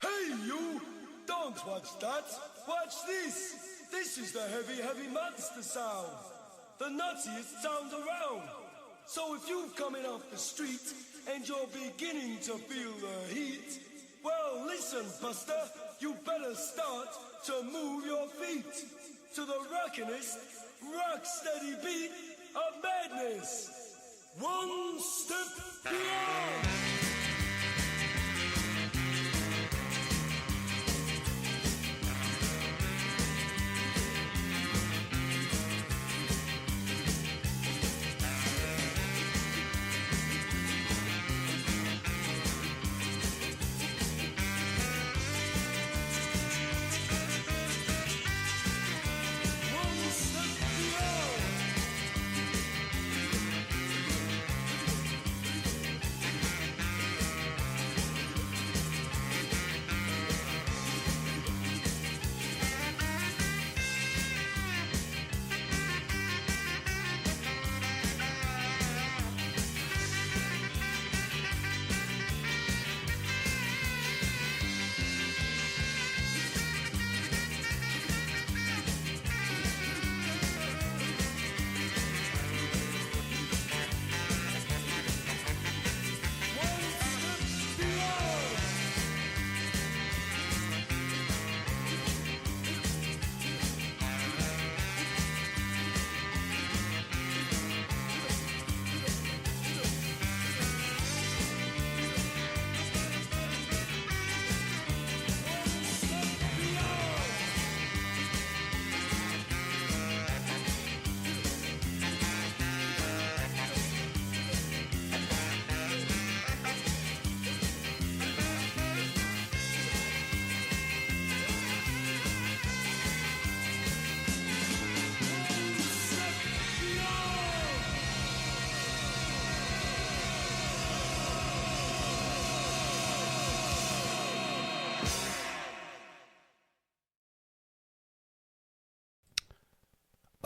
Hey, you! Don't watch that! Watch this! This is the heavy, heavy monster sound! The nuttiest sound around! So if you're coming off the street and you're beginning to feel the heat, well, listen, Buster, you better start to move your feet to the rockinest, rock-steady beat of madness! One step beyond!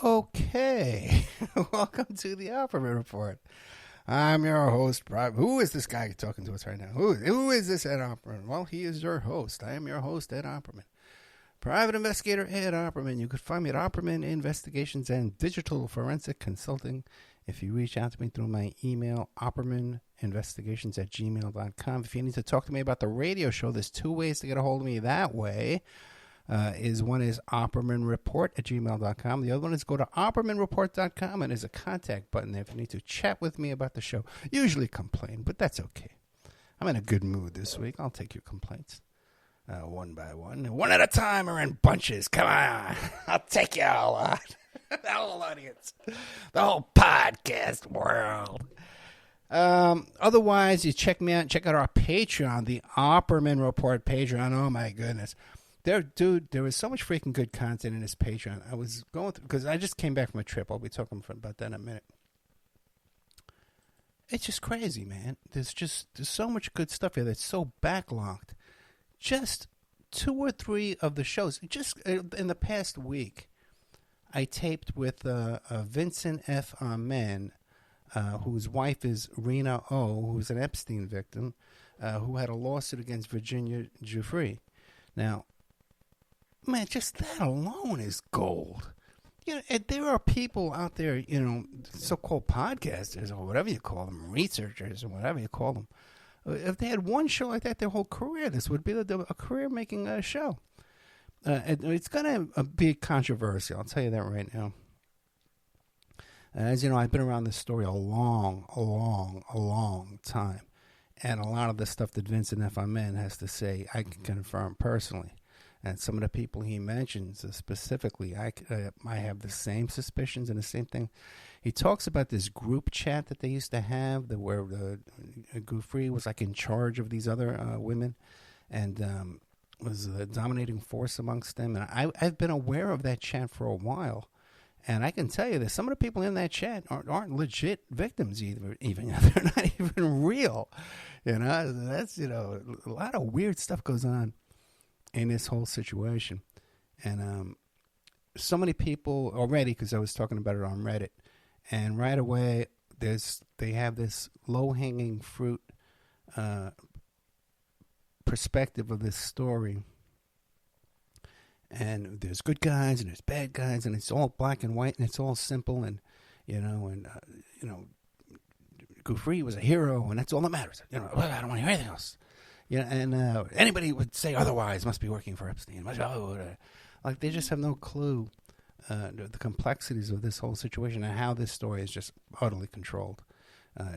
Okay, welcome to the Opperman Report. I'm your host, Rob. Who is this guy talking to us right now? Who is this Ed Opperman? Well, he is your host. I am your host, Ed Opperman. Private investigator Ed Opperman. You could find me at Opperman Investigations and Digital Forensic Consulting. If you reach out to me through my email, oppermaninvestigations@gmail.com. If you need to talk to me about the radio show, there's two ways to get a hold of me that way. One is oppermanreport@gmail.com. The other one is go to oppermanreport.com, and there's a contact button there if you need to chat with me about the show. Usually complain, but that's okay. I'm in a good mood this week. I'll take your complaints one by one at a time or in bunches. Come on. I'll take you all on. The whole audience. The whole podcast world. Otherwise, you check me out. Check out our Patreon, the Opperman Report Patreon. Oh, my goodness. There was so much freaking good content in this Patreon. I was going through, because I just came back from a trip. I'll be talking about that in a minute. It's just crazy, man. There's so much good stuff here that's so backlogged. Just 2 or 3 of the shows. Just in the past week, I taped with Vincent F. Opperman, whose wife is Rena O., who's an Epstein victim, who had a lawsuit against Virginia Giuffre. Now, man, just that alone is gold. You know, there are people out there, you know, so-called podcasters or whatever you call them, researchers or whatever you call them. If they had one show like that their whole career, this would be a career-making show. It's going to be controversial, I'll tell you that right now. As you know, I've been around this story a long time. And a lot of the stuff that Vincent F. Opperman has to say, I can confirm personally. And some of the people he mentions specifically, I have the same suspicions and the same thing. He talks about this group chat that they used to have, where Giuffre was like in charge of these other women, and was the dominating force amongst them. And I've been aware of that chat for a while. And I can tell you that some of the people in that chat aren't legit victims even. They're not even real. You know, that's, you know, a lot of weird stuff goes on in this whole situation. And so many people already, because I was talking about it on Reddit, and right away they have this low-hanging fruit perspective of this story. And there's good guys and there's bad guys, and it's all black and white, and it's all simple, and Gufri was a hero, and that's all that matters. I don't want to hear anything else. And anybody would say otherwise must be working for Epstein. Like, they just have no clue the complexities of this whole situation and how this story is just utterly controlled.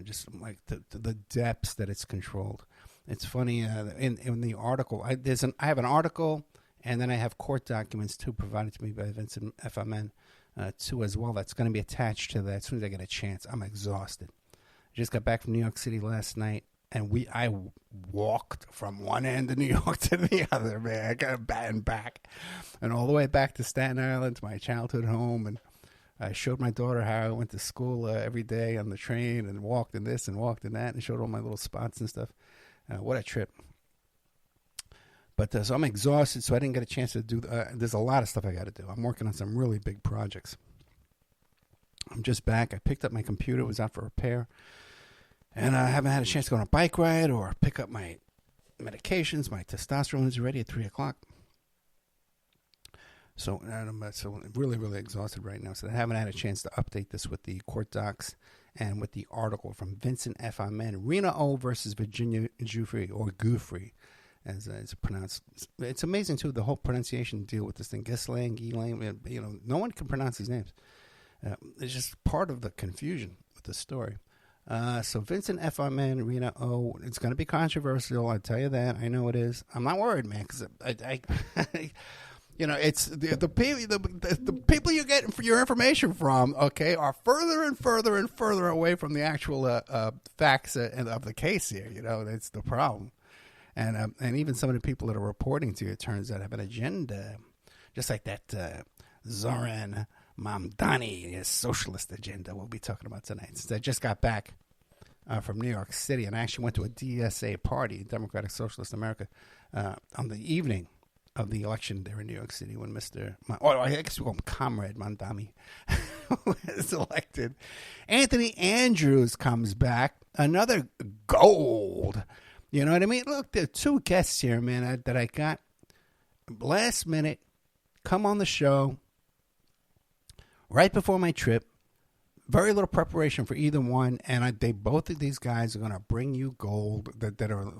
Just like the depths that it's controlled. It's funny, in the article, I have an article, and then I have court documents, too, provided to me by Vincent Opperman, too, as well. That's going to be attached to that as soon as I get a chance. I'm exhausted. I just got back from New York City last night, and I walked from one end of New York to the other, man. I got back, and all the way back to Staten Island, to my childhood home, and I showed my daughter how I went to school every day on the train, and walked in this and walked in that, and showed all my little spots and stuff. What a trip. But so I'm exhausted, so I didn't get a chance to do. There's a lot of stuff I got to do. I'm working on some really big projects. I'm just back. I picked up my computer. It was out for repair. And I haven't had a chance to go on a bike ride or pick up my medications. My testosterone is ready at 3 o'clock. So I'm really, really exhausted right now. So I haven't had a chance to update this with the court docs and with the article from Vincent F. Opperman, Rena O. versus Virginia Giuffre, or Giuffre, as it's pronounced. It's amazing, too, the whole pronunciation deal with this thing. Ghislaine, no one can pronounce these names. It's just part of the confusion with the story. So Vincent F. Opperman, Rena O. It's going to be controversial. I tell you that. I know it is. I'm not worried, man, because it's the people you get your information from, okay, are further and further and further away from the actual facts of the case here. That's the problem. And even some of the people that are reporting to you, it turns out, have an agenda, just like that Zoran Mamdani, his socialist agenda we'll be talking about tonight. Since I just got back from New York City, and I actually went to a DSA party, Democratic Socialist America, on the evening of the election there in New York City when I guess we call him Comrade Mamdani was elected. Anthony Andrews comes back, another gold. You know what I mean? Look, there are two guests here, man, that I got last minute, come on the show right before my trip. Very little preparation for either one, and both of these guys are going to bring you gold that are,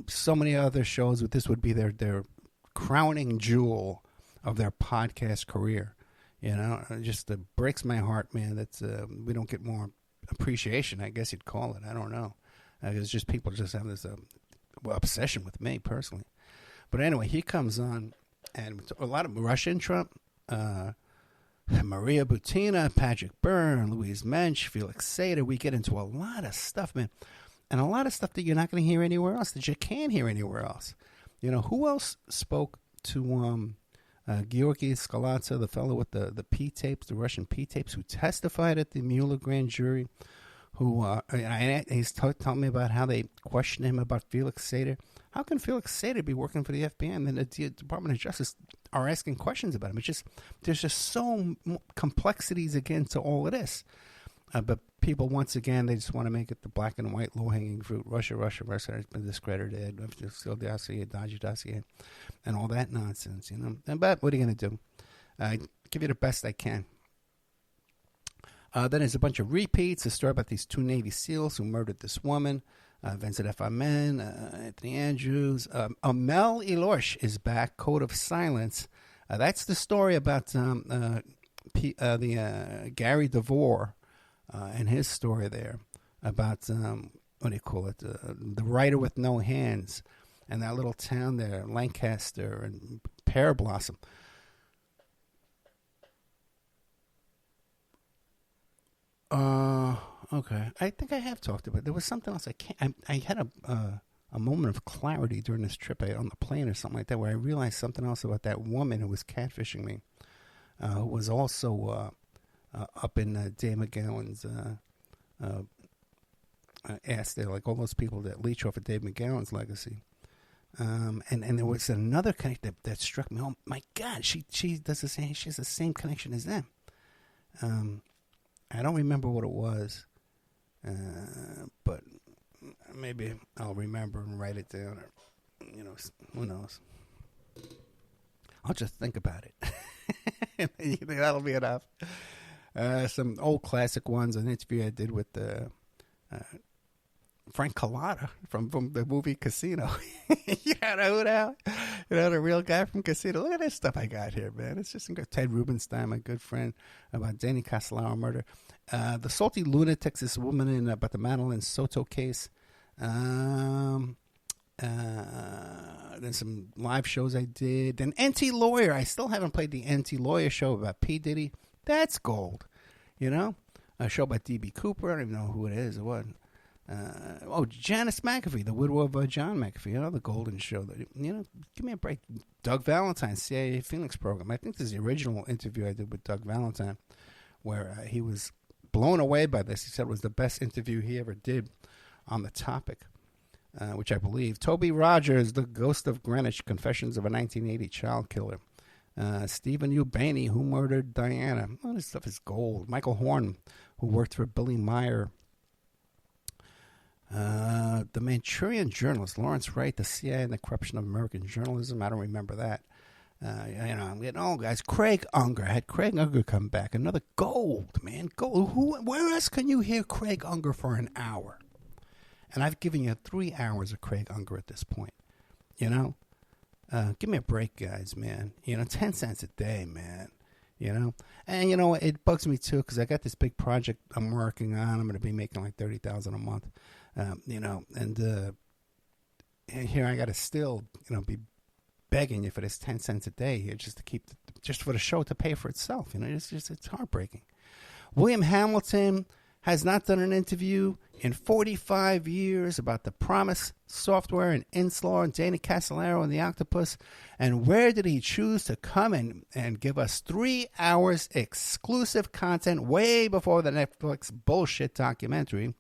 so many other shows. But this would be their crowning jewel of their podcast career. It just breaks my heart, man. That's we don't get more appreciation, I guess you'd call it. I don't know. It's just people just have this obsession with me personally. But anyway, he comes on, and a lot of Russian Trump, Maria Butina, Patrick Byrne, Louise Mensch, Felix Sater. We get into a lot of stuff, man. And a lot of stuff that you're not going to hear anywhere else, that you can't hear anywhere else. Who else spoke to Georgy Skalatsa, the fellow with the P-tapes, the Russian P-tapes, who testified at the Mueller grand jury, he's telling me about how they questioned him about Felix Sater. How can Felix Sater be working for the FBI and then the Department of Justice are asking questions about him? There's just so complexities again to all of this. But people, once again, they just want to make it the black and white low-hanging fruit. Russia has been discredited. Still dossier, dodgy dossier, and all that nonsense, But what are you going to do? Give you the best I can. Then there's a bunch of repeats. A story about these two Navy SEALs who murdered this woman. Vincent F. Opperman, Anthony Andrews. Amel Ilorsh is back. Code of Silence. That's the story about the Gary DeVore and his story there about, what do you call it, the writer with no hands, and that little town there, Lancaster and Pear Blossom. Okay. I think I have talked about it. There was something else. I had a moment of clarity during this trip on the plane or something like that, where I realized something else about that woman who was catfishing me, who was also up in Dave McGowan's ass there, like all those people that leech off of Dave McGowan's legacy. And there was another connection that struck me. Oh my God, she does the same. She has the same connection as them. I don't remember what it was, but maybe I'll remember and write it down or who knows? I'll just think about it. You think that'll be enough? Some old classic ones. An interview I did with Frank Collada from the movie Casino. You know who that? The real guy from Casino. Look at this stuff I got here, man. It's just incredible. Ted Rubenstein, my good friend, about Danny Castellaro murder. The Salty Lunatics, this woman about the Madeline Soto case. Then some live shows I did. Then NT Lawyer. I still haven't played the NT Lawyer show about P. Diddy. That's gold. A show by D.B. Cooper. I don't even know who it is or what. Janice McAfee, the widow of John McAfee. The golden show. Give me a break. Doug Valentine, CIA Phoenix program. I think this is the original interview I did with Doug Valentine, where he was blown away by this. He said it was the best interview he ever did on the topic. Which I believe. Toby Rogers, The Ghost of Greenwich, Confessions of a 1980 Child Killer. Stephen Eubaney, Who Murdered Diana. All this stuff is gold. Michael Horn, who worked for Billy Meyer. The Manchurian Journalist, Lawrence Wright, The CIA and the Corruption of American Journalism. I don't remember that. I'm getting old, guys. Craig Unger. I had Craig Unger come back. Another gold, man. Gold. Where else can you hear Craig Unger for an hour? And I've given you 3 hours of Craig Unger at this point. Give me a break, guys, man. 10 cents a day, man. And it bugs me too because I got this big project I'm working on. I'm going to be making like $30,000 a month. And here I got to still, be begging you for this 10 cents a day here just to keep, just for the show to pay for itself. It's heartbreaking. William Hamilton has not done an interview in 45 years about the Promise software and Inslaw and Danny Castellaro and the Octopus. And where did he choose to come and give us 3 hours exclusive content way before the Netflix bullshit documentary,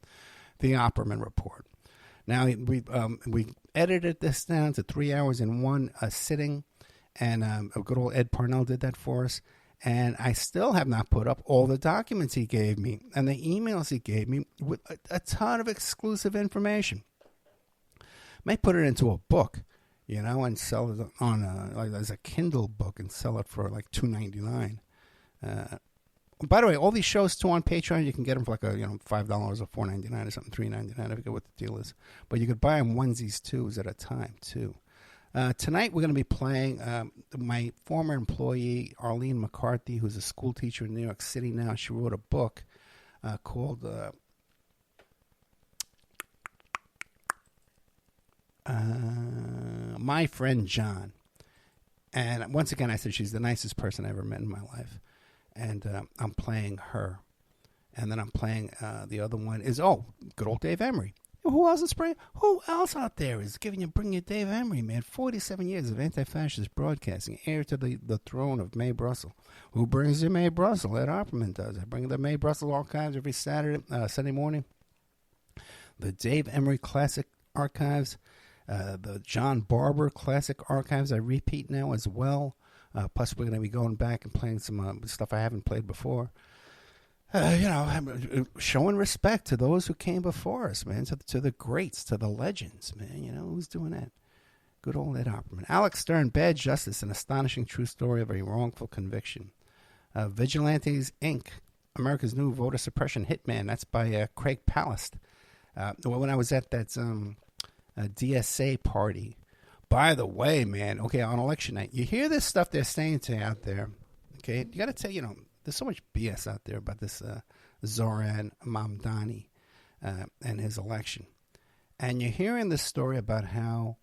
The Opperman Report? Now, we edited this down to 3 hours in one sitting, and a good old Ed Parnell did that for us. And I still have not put up all the documents he gave me and the emails he gave me with a ton of exclusive information. Might put it into a book, and sell it on as a Kindle book and sell it for like $2.99. By the way, all these shows too on Patreon, you can get them for like $5 or $4.99 or something, $3.99. I forget what the deal is, but you could buy them onesies, twos at a time too. Tonight we're going to be playing my former employee, Arlene McCarthy, who's a school teacher in New York City now. She wrote a book called My Friend John. And once again, I said she's the nicest person I ever met in my life. And I'm playing her. And then I'm playing the other one is, good old Dave Emery. Who else is Who else out there is bringing you Dave Emery, man? 47 years of anti-fascist broadcasting, heir to the throne of Mae Brussel. Who brings you Mae Brussel? Ed Opperman does. I bring the Mae Brussel archives every Sunday morning. The Dave Emery Classic Archives, the John Barber Classic Archives I repeat now as well. Plus, we're going to be going back and playing some stuff I haven't played before. Showing respect to those who came before us, man, to the greats, to the legends, man. Who's doing that? Good old Ed Opperman. Alex Stern, Bad Justice, an astonishing true story of a wrongful conviction. Vigilantes, Inc., America's New Voter Suppression Hitman. That's by Craig Palast. When I was at that DSA party, by the way, man, okay, on election night, you hear this stuff they're saying to you out there, okay? You got to tell, there's so much BS out there about this Zoran Mamdani and his election. And you're hearing this story about how,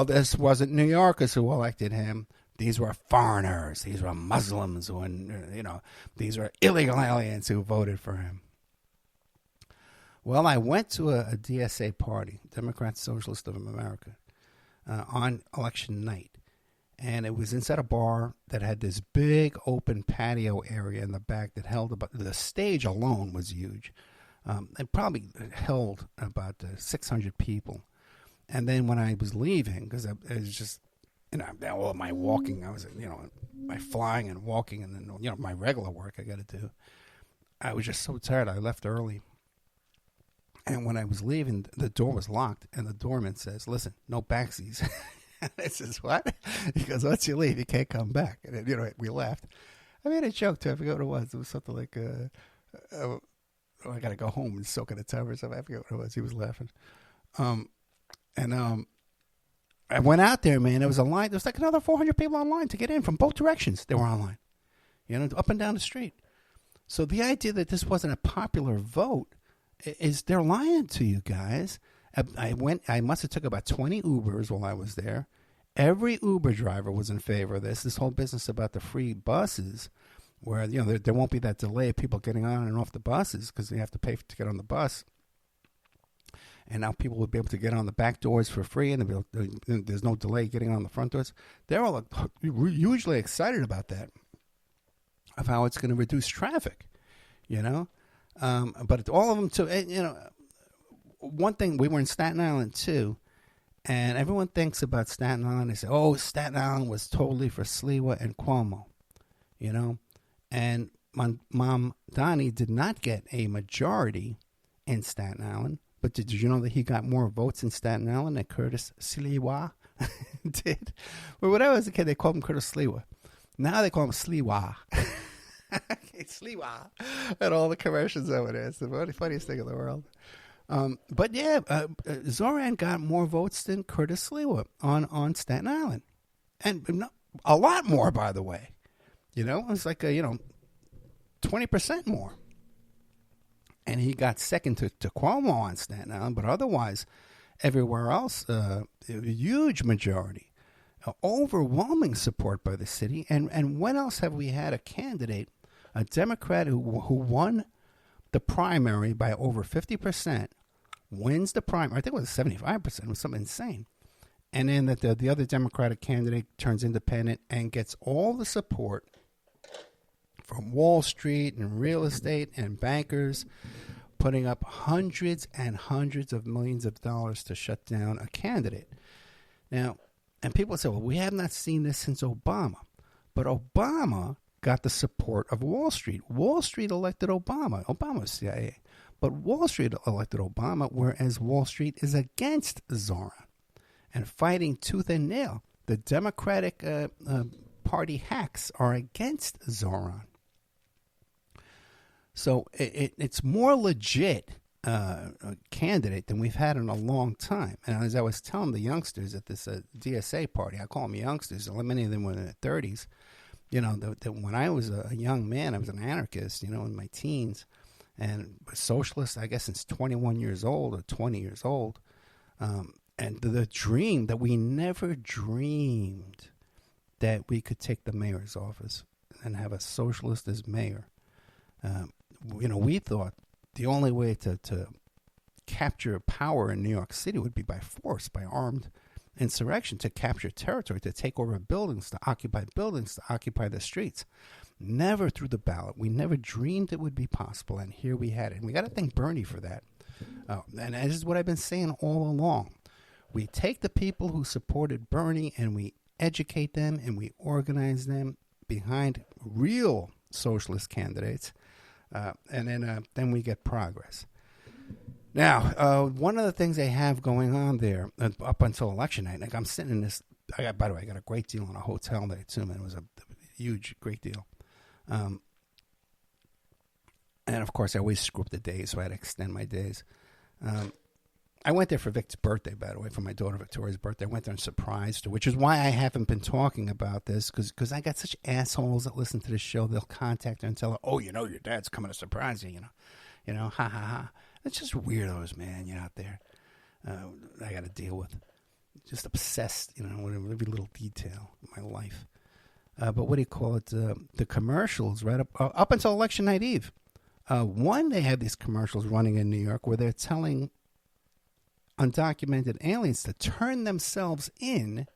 this wasn't New Yorkers who elected him. These were foreigners. These were Muslims. These were illegal aliens who voted for him. Well, I went to a DSA party, Democrat Socialist of America, on election night. And it was inside a bar that had this big open patio area in the back that held the stage alone was huge. It probably held about 600 people. And then when I was leaving, because it was just, all my walking, I was, my flying and walking and then, my regular work I got to do. I was just so tired. I left early. And when I was leaving, the door was locked, and the doorman says, "Listen, no backseas." And I says, "What?" He goes, "Once you leave, you can't come back." And then, we laughed. I made a joke too. I forget what it was. It was something like, "I got to go home and soak in a tub or something." I forget what it was. He was laughing. I went out there, man. There was a line. There was like another 400 people online to get in from both directions. They were online, up and down the street. So the idea that this wasn't a popular vote is they're lying to you guys. I must have took about 20 Ubers while I was there. Every Uber driver was in favor of this. This whole business about the free buses, where there won't be that delay of people getting on and off the buses because they have to pay to get on the bus. And now people will be able to get on the back doors for free, and there's no delay getting on the front doors. They're all hugely excited about that, of how it's going to reduce traffic, But all of them too. One thing, we were in Staten Island too, and everyone thinks about Staten Island. They say, "Oh, Staten Island was totally for Sliwa and Cuomo," And my mom Donnie did not get a majority in Staten Island. But did you know that he got more votes in Staten Island than Curtis Sliwa did? Well, when I was a kid, they called him Curtis Sliwa. Now they call him Sliwa. Sliwa. And all the commercials over there. It's the funniest thing in the world. But yeah, Zoran got more votes than Curtis Sliwa on Staten Island. And a lot more, by the way. It's like, 20% more. And he got second to Cuomo on Staten Island, but otherwise, everywhere else, a huge majority, overwhelming support by the city. And when else have we had a candidate, a Democrat who won the primary by over 50%, wins the primary? I think it was 75%. It was something insane. And then that the other Democratic candidate turns independent and gets all the support from Wall Street and real estate and bankers, putting up hundreds and hundreds of millions of dollars to shut down a candidate. Now, and people say, well, we have not seen this since Obama. But Obama got the support of Wall Street. Wall Street elected Obama. Obama was CIA. But Wall Street elected Obama, whereas Wall Street is against Zoran and fighting tooth and nail. The Democratic Party hacks are against Zoran. So it's more legit candidate than we've had in a long time. And as I was telling the youngsters at this DSA party, I call them youngsters, many of them were in their 30s. When I was a young man, I was an anarchist, in my teens, and a socialist, I guess, since 21 years old or 20 years old. And the dream that we never dreamed that we could take the mayor's office and have a socialist as mayor. We thought the only way to capture power in New York City would be by force, by armed insurrection, to capture territory, to take over buildings, to occupy the streets. Never through the ballot. We never dreamed it would be possible, and here we had it. And we got to thank Bernie for that. And this is what I've been saying all along. We take the people who supported Bernie and we educate them and we organize them behind real socialist candidates. And then we get progress. Now, one of the things they have going on there up until election night, like I'm sitting in this. By the way, I got a great deal on a hotel there too, man. It was a huge, great deal. And of course, I always screw up the days, so I had to extend my days. I went there for Vic's birthday, by the way, for my daughter Victoria's birthday. I went there and surprised her, which is why I haven't been talking about this, because I got such assholes that listen to the show. They'll contact her and tell her, "Oh, your dad's coming to surprise you, ha ha ha." It's just weirdos, man, out there. I got to deal with. Just obsessed, with every little detail of my life. But what do you call it? The commercials right up until election night eve. One, they had these commercials running in New York where they're telling undocumented aliens to turn themselves in,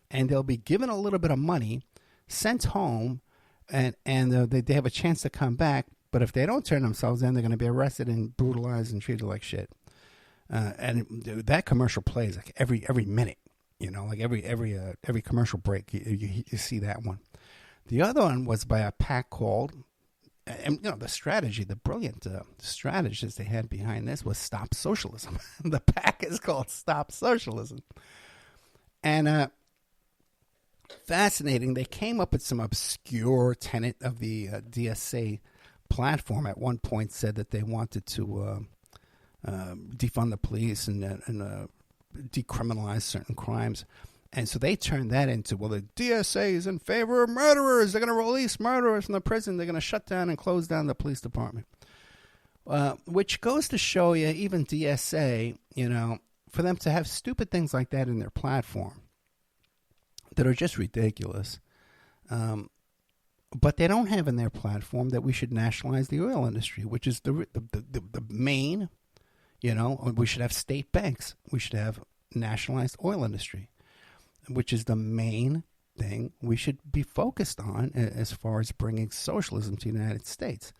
and they'll be given a little bit of money, sent home, and they have a chance to come back. But if they don't turn themselves in, they're going to be arrested and brutalized and treated like shit. And that commercial plays like every minute, like every commercial break, you see that one. The other one was by a pack called and the strategy, the brilliant strategies they had behind this was stop socialism. The pack is called Stop Socialism. And fascinating, they came up with some obscure tenet of the DSA platform. At one point said that they wanted to defund the police and decriminalize certain crimes. And so they turned that into, well, the DSA is in favor of murderers. They're going to release murderers from the prison. They're going to shut down and close down the police department. Which goes to show you, even DSA, for them to have stupid things like that in their platform that are just ridiculous. But they don't have in their platform that we should nationalize the oil industry, which is the main, we should have state banks. We should have nationalized oil industry, which is the main thing we should be focused on as far as bringing socialism to the United States.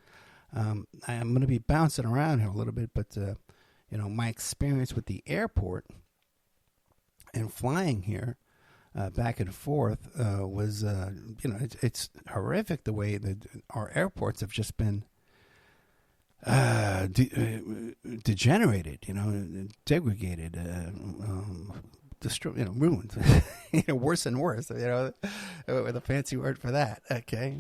I'm going to be bouncing around here a little bit, but, my experience with the airport and flying here back and forth was, it's horrific the way that our airports have just been degenerated, degraded, ruined, worse and worse, with a fancy word for that. Okay.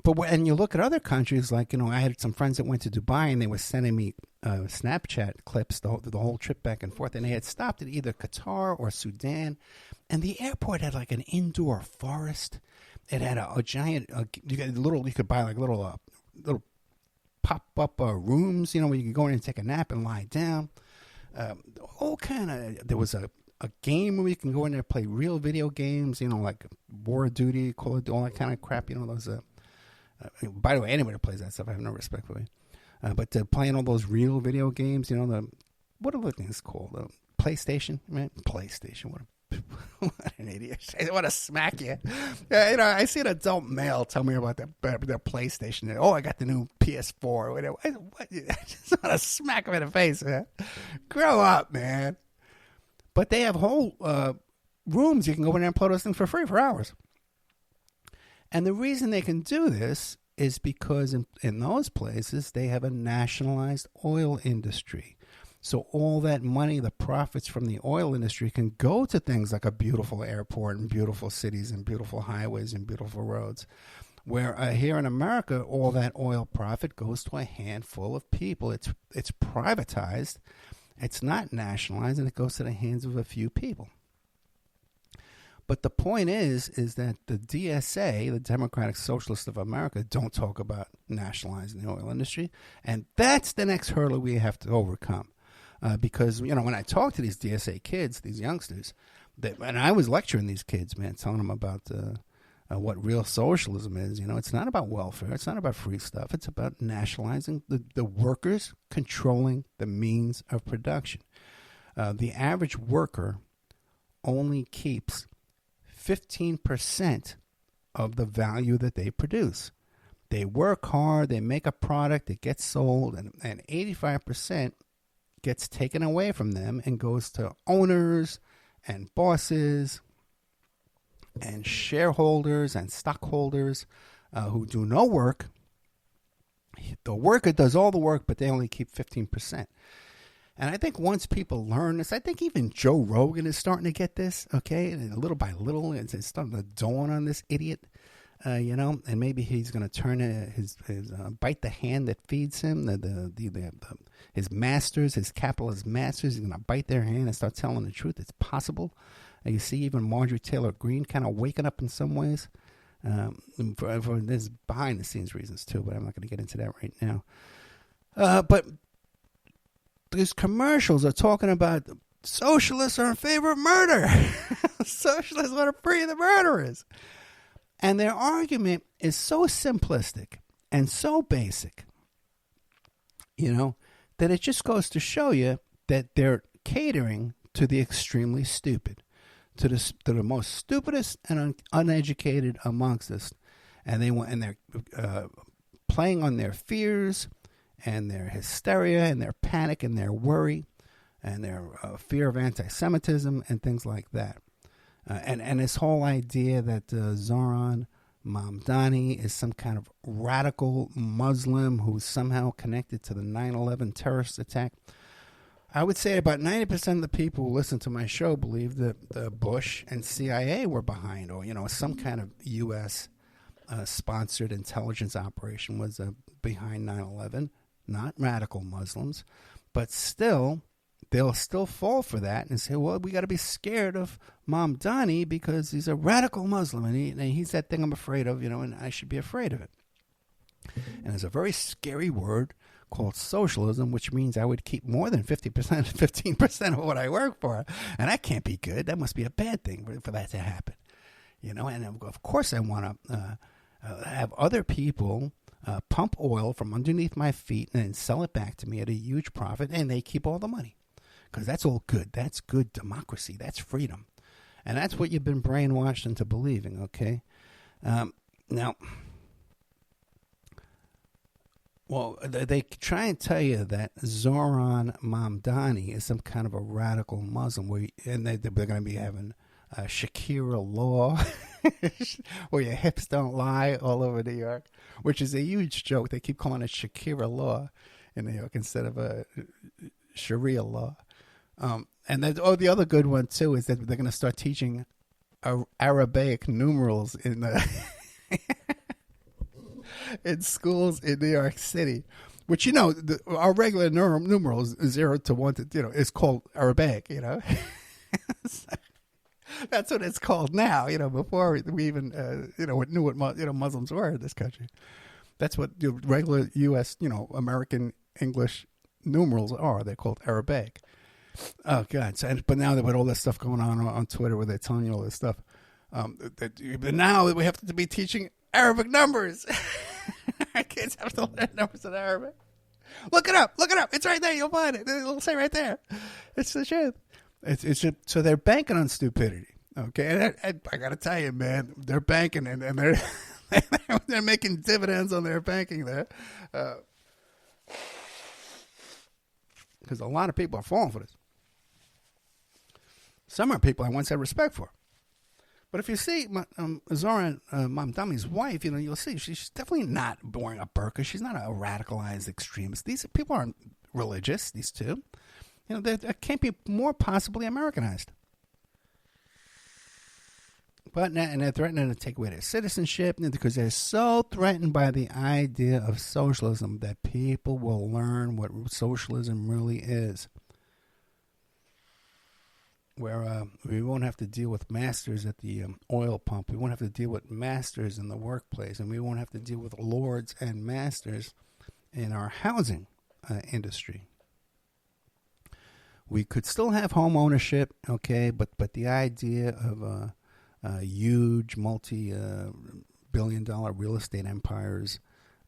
But when you look at other countries, like, I had some friends that went to Dubai and they were sending me Snapchat clips the whole trip back and forth. And they had stopped at either Qatar or Sudan. And the airport had like an indoor forest. It had a giant, you could buy like little pop-up rooms, where you could go in and take a nap and lie down. There was a game where you can go in there and play real video games, like War of Duty, Call of Duty, all that kind of crap, those, by the way, anybody that plays that stuff, I have no respect for it. But playing all those real video games, what are the things called? The PlayStation, right? PlayStation, what an idiot. I want to smack you. I see an adult male tell me about their PlayStation. Oh, I got the new PS4 or whatever. I just want to smack him in the face, man. Grow up, man. But they have whole rooms you can go in there and play those things for free for hours. And the reason they can do this is because in those places, they have a nationalized oil industry. So all that money, the profits from the oil industry can go to things like a beautiful airport and beautiful cities and beautiful highways and beautiful roads. Where here in America, all that oil profit goes to a handful of people. It's privatized. It's not nationalized, and it goes to the hands of a few people. But the point is that the DSA, the Democratic Socialists of America, don't talk about nationalizing the oil industry. And that's the next hurdle we have to overcome. Because, when I talk to these DSA kids, these youngsters, and I was lecturing these kids, man, telling them about what real socialism is. It's not about welfare. It's not about free stuff. It's about nationalizing the workers controlling the means of production. The average worker only keeps 15% of the value that they produce. They work hard, they make a product, it gets sold, and 85% gets taken away from them and goes to owners and bosses and shareholders and stockholders who do no work. The worker does all the work, but they only keep 15%. And I think once people learn this, I think even Joe Rogan is starting to get this, okay? And little by little, it's starting to dawn on this idiot, and maybe he's going to turn his bite the hand that feeds him, his masters, his capitalist masters. He's going to bite their hand and start telling the truth. It's possible. And you see even Marjorie Taylor Greene kind of waking up in some ways. For there's behind the scenes reasons too, but I'm not going to get into that right now. But these commercials are talking about socialists are in favor of murder. Socialists want to free the murderers. And their argument is so simplistic and so basic, that it just goes to show you that they're catering to the extremely stupid, to the most stupidest and uneducated amongst us. And they're playing on their fears and their hysteria and their panic and their worry and their fear of anti-Semitism and things like that. And this whole idea that Zoran Mamdani is some kind of radical Muslim who's somehow connected to the 9/11 terrorist attack. I would say about 90% of the people who listen to my show believe that Bush and CIA were behind, or some kind of U.S. Sponsored intelligence operation was behind 9/11. Not radical Muslims, but still, they'll still fall for that and say, well, we got to be scared of Mamdani because he's a radical Muslim and he's that thing I'm afraid of, and I should be afraid of it. And there's a very scary word called socialism, which means I would keep more than 50%, 15% of what I work for. And that can't be good. That must be a bad thing for that to happen. And of course I want to have other people pump oil from underneath my feet and then sell it back to me at a huge profit, and they keep all the money. Because that's all good. That's good democracy. That's freedom. And that's what you've been brainwashed into believing, okay? Now, well, they try and tell you that Zoran Mamdani is some kind of a radical Muslim, and they're going to be having Shakira law, where your hips don't lie all over New York, which is a huge joke. They keep calling it Shakira law in New York instead of Sharia law. And then, the other good one, too, is that they're going to start teaching Arabic numerals in in schools in New York City, which, our regular numerals, 0 to 1 to, is called Arabic, That's what it's called now, before we even, knew what, Muslims were in this country. That's what regular U.S., American English numerals are. They're called Arabic. Oh, God. But now that with all this stuff going on Twitter where they're telling you all this stuff, but now we have to be teaching Arabic numbers. Our kids have to learn numbers in Arabic. Look it up. It's right there. You'll find it. It'll say right there. It's the truth. So they're banking on stupidity. Okay. And I got to tell you, man, they're banking and they're, they're making dividends on their banking there. Because a lot of people are falling for this. Some are people I once had respect for. But if you see Zoran Mamdani's wife, you'll see she's definitely not wearing a burqa. She's not a radicalized extremist. These people aren't religious, these two. They can't be more possibly Americanized. And they're threatening to take away their citizenship because they're so threatened by the idea of socialism that people will learn what socialism really is. Where we won't have to deal with masters at the oil pump. We won't have to deal with masters in the workplace. And we won't have to deal with lords and masters in our housing industry. We could still have home ownership, okay, but the idea of huge multi-billion-dollar real estate empires,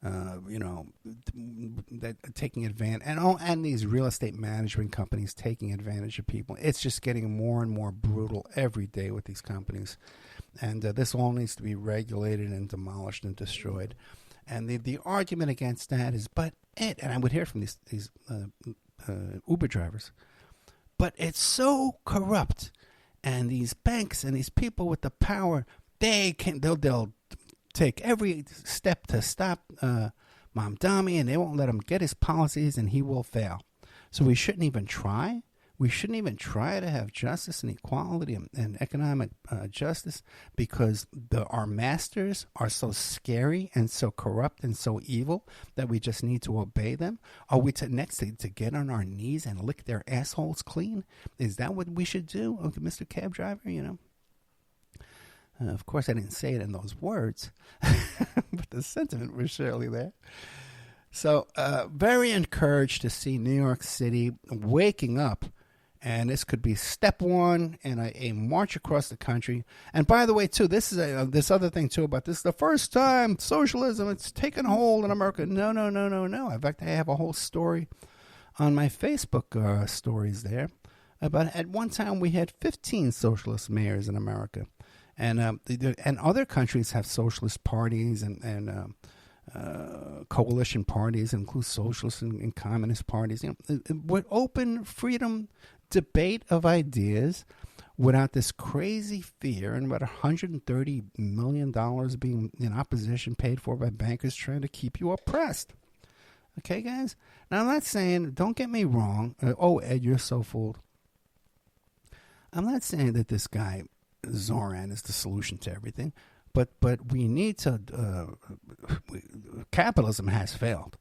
that taking advantage, and these real estate management companies taking advantage of people. It's just getting more and more brutal every day with these companies, and this all needs to be regulated and demolished and destroyed. And the argument against that is, and I would hear from these Uber drivers, but it's so corrupt, and these banks and these people with the power, they'll take every step to stop Mamdani, and they won't let him get his policies, and he will fail. So we shouldn't even try. We shouldn't even try to have justice and equality and economic justice because our masters are so scary and so corrupt and so evil that we just need to obey them. Are we to get on our knees and lick their assholes clean? Is that what we should do, Mr. Cab Driver? Of course, I didn't say it in those words, but the sentiment was surely there. So, very encouraged to see New York City waking up, and this could be step one in a march across the country. And by the way, too, this is this other thing too about this: the first time socialism it's taken hold in America. No. In fact, I have a whole story on my Facebook stories there about at one time we had 15 socialist mayors in America. And other countries have socialist parties and coalition parties, include socialist and communist parties. With open freedom debate of ideas, without this crazy fear and about $130 million being in opposition paid for by bankers trying to keep you oppressed. Okay, guys? Now, I'm not saying, don't get me wrong. Oh, Ed, you're so fooled. I'm not saying that this guy, Zoran, is the solution to everything, but we need to, capitalism has failed.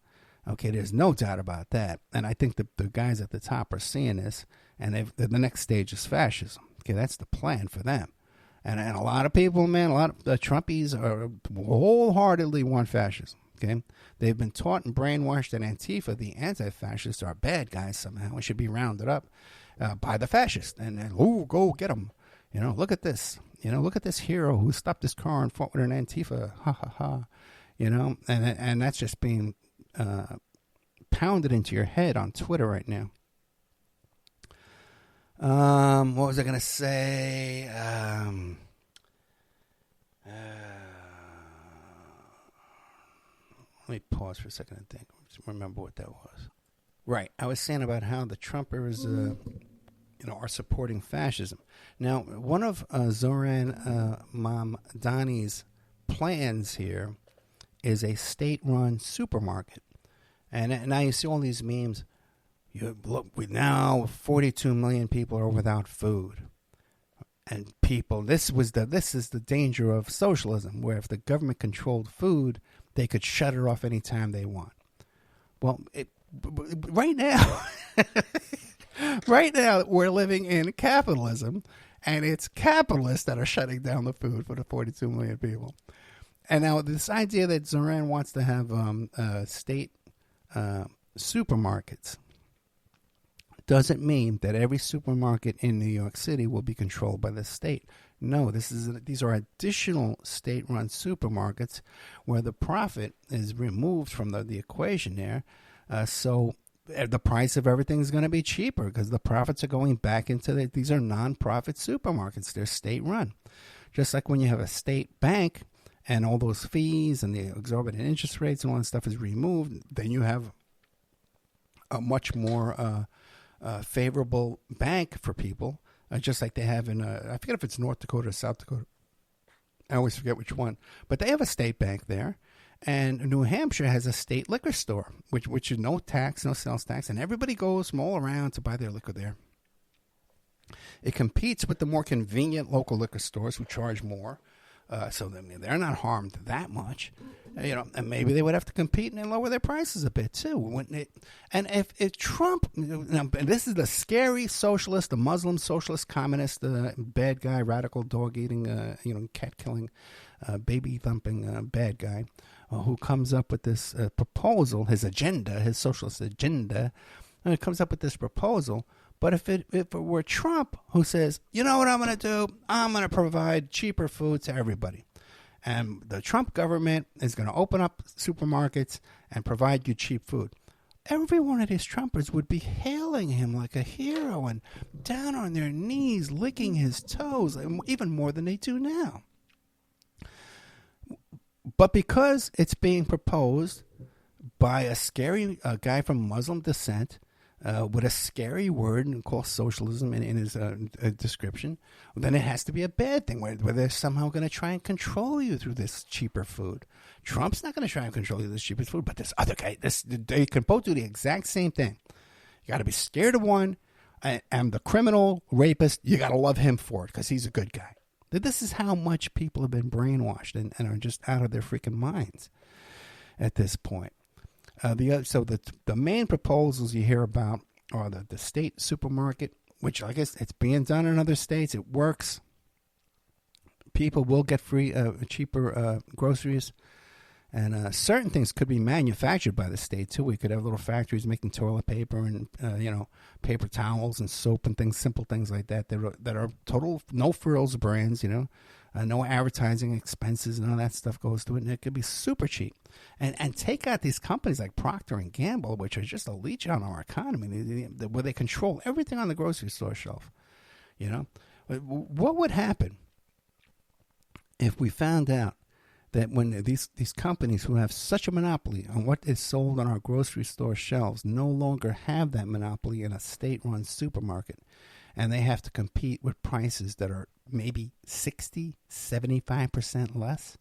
Okay, there's no doubt about that. And I think the guys at the top are seeing this, and the next stage is fascism. Okay, that's the plan for them. And a lot of people, man, a lot of the Trumpies are wholeheartedly want fascism. Okay, they've been taught and brainwashed that Antifa, the anti-fascists, are bad guys somehow and should be rounded up by the fascists. And go get them. You know, look at this. You know, look at this hero who stopped his car and fought with an Antifa. Ha ha ha. You know, and that's just being pounded into your head on Twitter right now. What was I going to say? Let me pause for a second and think. Remember what that was. Right. I was saying about how the Trumpers, are supporting fascism. Now, one of Zoran Mamdani's plans here is a state-run supermarket. And now you see all these memes. Now 42 million people are without food. And people, this is the danger of socialism, where if the government controlled food, they could shut it off anytime they want. Well, right now, we're living in capitalism, and it's capitalists that are shutting down the food for the 42 million people. And now this idea that Zoran wants to have state supermarkets doesn't mean that every supermarket in New York City will be controlled by the state. No, these are additional state-run supermarkets where the profit is removed from the equation there. So the price of everything is going to be cheaper because the profits are going back into these are non-profit supermarkets. They're state-run. Just like when you have a state bank and all those fees and the exorbitant interest rates and all that stuff is removed, then you have a much more favorable bank for people, just like they have in, I forget if it's North Dakota or South Dakota. I always forget which one. But they have a state bank there. And New Hampshire has a state liquor store, which is no tax, no sales tax, and everybody goes from all around to buy their liquor there. It competes with the more convenient local liquor stores who charge more. So they're not harmed that much, and maybe they would have to compete and lower their prices a bit too. And if Trump, and this is the scary socialist, the Muslim socialist, communist, bad guy, radical, dog eating, cat killing, baby thumping, bad guy, who comes up with this proposal, his agenda, his socialist agenda, and comes up with this proposal. But if it were Trump who says, you know what I'm going to do? I'm going to provide cheaper food to everybody. And the Trump government is going to open up supermarkets and provide you cheap food. Every one of these Trumpers would be hailing him like a hero and down on their knees, licking his toes, even more than they do now. But because it's being proposed by a scary guy from Muslim descent, with a scary word called socialism in his description, then it has to be a bad thing where they're somehow going to try and control you through this cheaper food. Trump's not going to try and control you through this cheaper food, but this other guy, they can both do the exact same thing. You got to be scared of one, and the criminal rapist, you got to love him for it because he's a good guy. This is how much people have been brainwashed and are just out of their freaking minds at this point. The main proposals you hear about are the state supermarket, which I guess it's being done in other states. It works. People will get free, cheaper groceries, and certain things could be manufactured by the state too. We could have little factories making toilet paper and paper towels and soap and things, simple things like that that are total no frills brands. No advertising expenses and all that stuff goes to it, and it could be super cheap. And take out these companies like Procter & Gamble, which are just a leech on our economy, where they control everything on the grocery store shelf. What would happen if we found out that when these companies who have such a monopoly on what is sold on our grocery store shelves no longer have that monopoly in a state-run supermarket, and they have to compete with prices that are maybe 60, 75% less.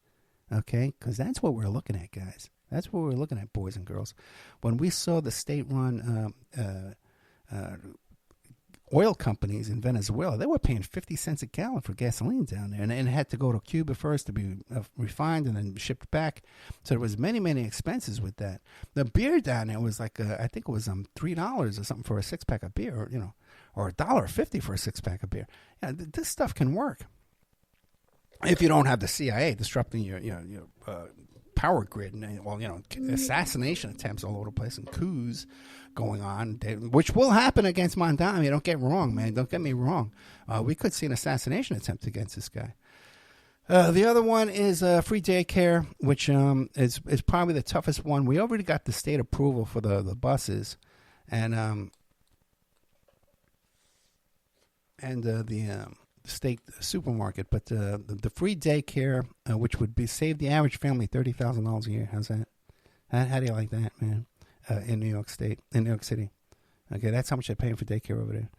Okay, because that's what we're looking at, guys. That's what we're looking at, boys and girls. When we saw the state-run oil companies in Venezuela, they were paying 50 cents a gallon for gasoline down there, and it had to go to Cuba first to be refined and then shipped back. So there was many, many expenses with that. The beer down there was like I think it was $3 or something for a 6-pack of beer, or $1.50 for a 6-pack of beer. Yeah, this stuff can work if you don't have the CIA disrupting your power grid and assassination attempts all over the place and coups going on, which will happen against Mondani. Don't get wrong, man. Don't get me wrong. We could see an assassination attempt against this guy. The other one is free daycare, which is probably the toughest one. We already got the state approval for the buses, and the state supermarket, but the free daycare, which would save the average family $30,000 a year. How's that? How do you like that, man? In New York City. Okay, that's how much they're paying for daycare over there.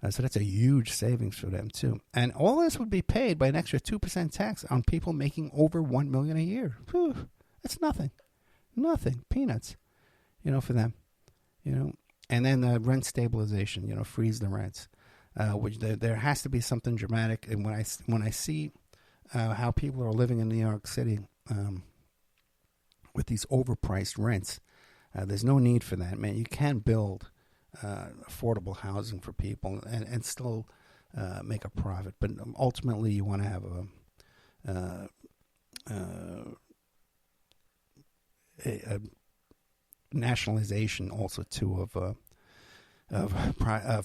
So that's a huge savings for them too. And all this would be paid by an extra 2% tax on people making over $1 million a year. Whew, that's nothing, peanuts, for them, And then rent stabilization, freeze the rents. Which there has to be something dramatic. And when I see how people are living in New York City with these overpriced rents, there's no need for that, man. You can build affordable housing for people and still make a profit. But ultimately, you want to have a nationalization also too of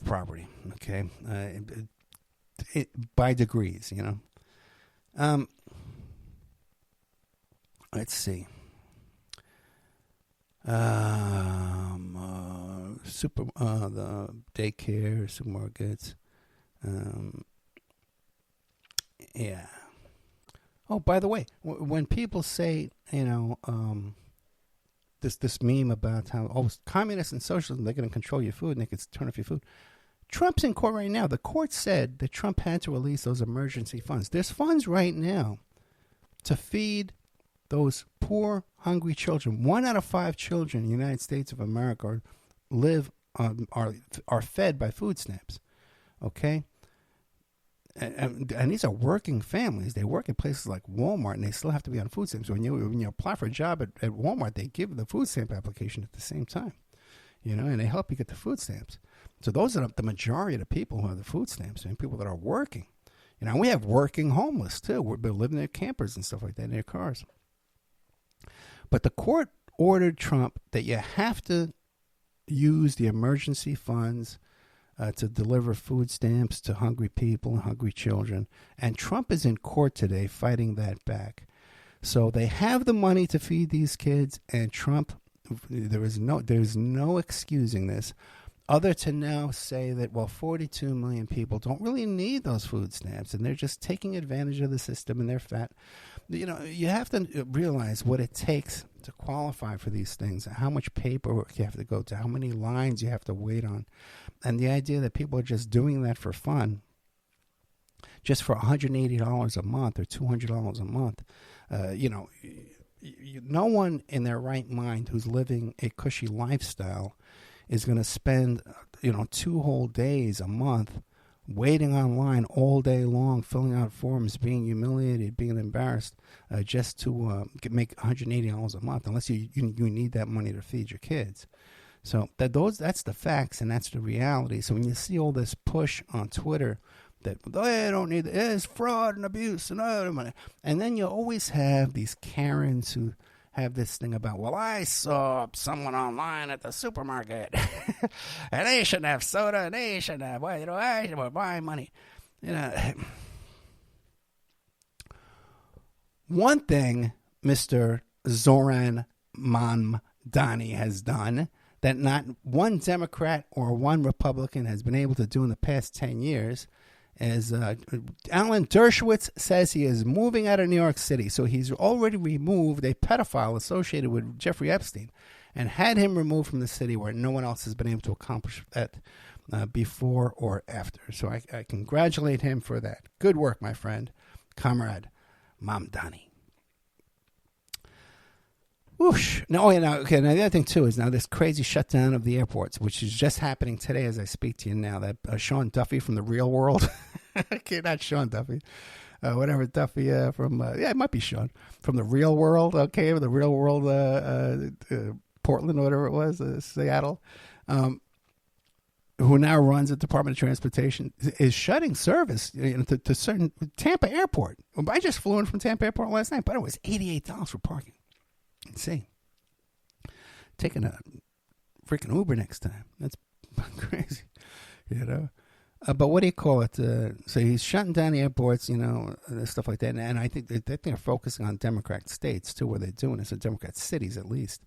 property, okay, by degrees, Let's see. The daycare, supermarkets. Yeah. Oh, by the way, when people say, this meme about how communists and socialism, they're going to control your food and they can turn off your food. Trump's in court right now. The court said that Trump had to release those emergency funds. There's funds right now to feed those poor, hungry children. 1 out of 5 children in the United States of America are fed by food stamps. Okay? And these are working families. They work at places like Walmart, and they still have to be on food stamps. When you apply for a job at Walmart, they give the food stamp application at the same time, and they help you get the food stamps. So those are the majority of the people who have the food stamps, and people that are working. We have working homeless, too. They're living in their campers and stuff like that in their cars. But the court ordered Trump that you have to use the emergency funds to deliver food stamps to hungry people and hungry children. And Trump is in court today fighting that back. So they have the money to feed these kids, and Trump, there's no excusing this, other to now say that, 42 million people don't really need those food stamps, and they're just taking advantage of the system, and they're fat. You have to realize what it takes to qualify for these things, how much paperwork you have to go to, how many lines you have to wait on. And the idea that people are just doing that for fun, just for $180 a month or $200 a month, no one in their right mind who's living a cushy lifestyle is going to spend, 2 whole days a month waiting online all day long, filling out forms, being humiliated, being embarrassed, just to make $180 a month, unless you need that money to feed your kids. So that's the facts, and that's the reality. So when you see all this push on Twitter that they don't need it's fraud and abuse and then you always have these Karens who have this thing about, I saw someone online at the supermarket and they shouldn't have soda and they shouldn't have, I should buy money. One thing Mr. Zoran Mamdani has done that not one Democrat or one Republican has been able to do in the past 10 years is Alan Dershowitz says he is moving out of New York City. So he's already removed a pedophile associated with Jeffrey Epstein and had him removed from the city where no one else has been able to accomplish that before or after. So I congratulate him for that. Good work, my friend, comrade Mamdani. Whoosh. Now, okay, now the other thing, too, is now this crazy shutdown of the airports, which is just happening today as I speak to you now. That Sean Duffy from The Real World. Okay, not Sean Duffy. Whatever Duffy from, it might be Sean. From The Real World, okay, The Real World, Portland, whatever it was, Seattle, who now runs the Department of Transportation, is shutting service to certain Tampa Airport. I just flew in from Tampa Airport last night, but it was $88 for parking. Insane. Taking a freaking Uber next time. That's crazy, But what do you call it? So he's shutting down the airports, stuff like that. And I think they're focusing on Democrat states, too, where they're doing this, in Democrat cities at least.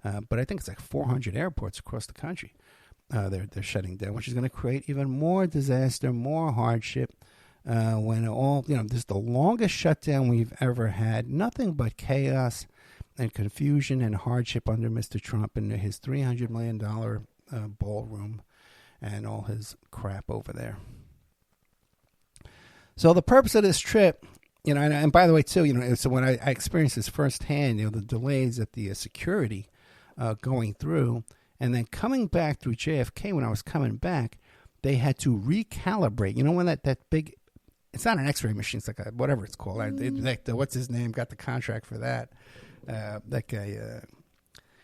But I think it's like 400 airports across the country they're shutting down, which is going to create even more disaster, more hardship. When this is the longest shutdown we've ever had. Nothing but chaos and confusion and hardship under Mr. Trump and his $300 million ballroom and all his crap over there. So the purpose of this trip, and by the way, too, so when I experienced this firsthand, the delays at the security going through and then coming back through JFK, when I was coming back, they had to recalibrate. When that big, it's not an X-ray machine, it's like whatever it's called. What's his name? Got the contract for that. That guy,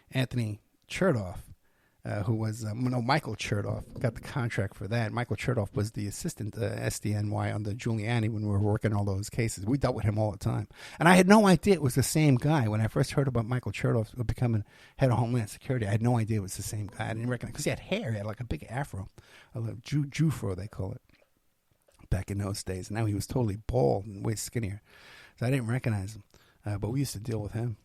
Anthony Chertoff, who was, Michael Chertoff got the contract for that. Michael Chertoff was the assistant SDNY under Giuliani when we were working all those cases. We dealt with him all the time. And I had no idea it was the same guy. When I first heard about Michael Chertoff becoming head of Homeland Security, I had no idea it was the same guy. I didn't recognize, because he had hair. He had like a big afro, a Jufro, they call it, back in those days. And now he was totally bald and way skinnier. So I didn't recognize him. But we used to deal with him.